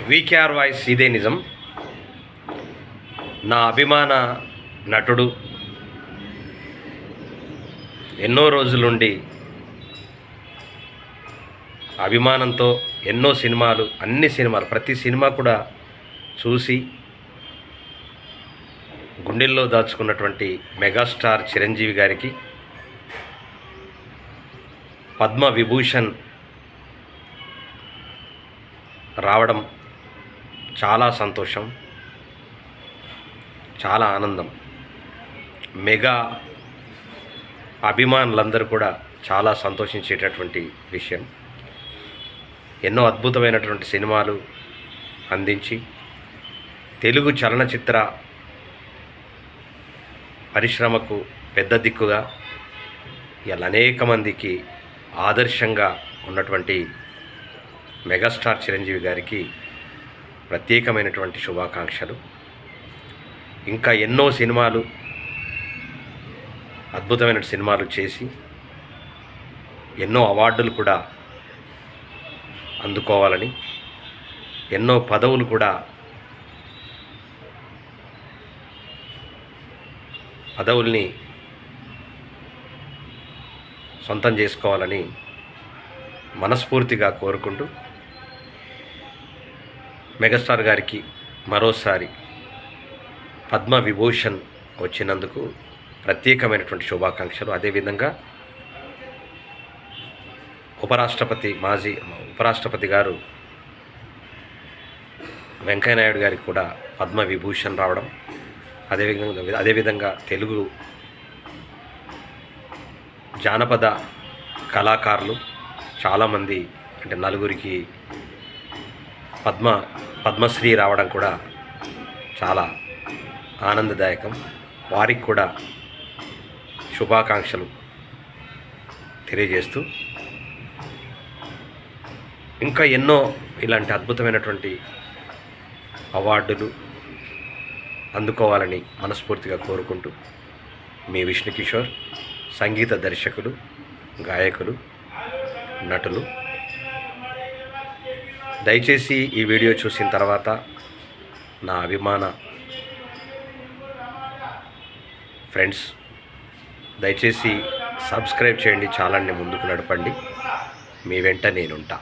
VKR voice ఇదే నిజం. నా అభిమాన నటుడు ఎన్నో రోజుల నుండి అభిమానంతో ఎన్నో సినిమాలు, అన్ని సినిమాలు, ప్రతి సినిమా కూడా చూసి గుండెల్లో దాచుకున్నటువంటి మెగాస్టార్ చిరంజీవి గారికి పద్మ విభూషణ్ రావడం చాలా సంతోషం, చాలా ఆనందం. మెగా అభిమానులందరూ కూడా చాలా సంతోషించేటటువంటి విషయం. ఎన్నో అద్భుతమైనటువంటి సినిమాలు అందించి తెలుగు చలనచిత్ర పరిశ్రమకు పెద్ద దిక్కుగా ఇలా అనేక మందికి ఆదర్శంగా ఉన్నటువంటి మెగాస్టార్ చిరంజీవి గారికి ప్రత్యేకమైనటువంటి శుభాకాంక్షలు. ఇంకా ఎన్నో సినిమాలు, అద్భుతమైన సినిమాలు చేసి ఎన్నో అవార్డులు కూడా అందుకోవాలని, ఎన్నో పదవులు కూడా పదవుల్ని సొంతం చేసుకోవాలని మనస్ఫూర్తిగా కోరుకుంటూ మెగాస్టార్ గారికి మరోసారి పద్మ విభూషణ్ వచ్చినందుకు ప్రత్యేకమైనటువంటి శుభాకాంక్షలు. అదేవిధంగా మాజీ ఉపరాష్ట్రపతి గారు వెంకయ్యనాయుడు గారికి కూడా పద్మ విభూషణ్ రావడం, అదేవిధంగా తెలుగు జానపద కళాకారులు చాలామంది, అంటే నలుగురికి పద్మశ్రీ రావడం కూడా చాలా ఆనందదాయకం. వారికి కూడా శుభాకాంక్షలు తెలియజేస్తూ ఇంకా ఎన్నో ఇలాంటి అద్భుతమైనటువంటి అవార్డులు అందుకోవాలని మనస్ఫూర్తిగా కోరుకుంటూ మీ విష్ణు కిషోర్, సంగీత దర్శకులు, గాయకులు, నటులు. దయచేసి ఈ వీడియో చూసిన తర్వాత నా అభిమాన ఫ్రెండ్స్ దయచేసి సబ్స్క్రైబ్ చేయండి, ఛానల్ని ముందుకు నడపండి. మీ వెంట నేనుంటా.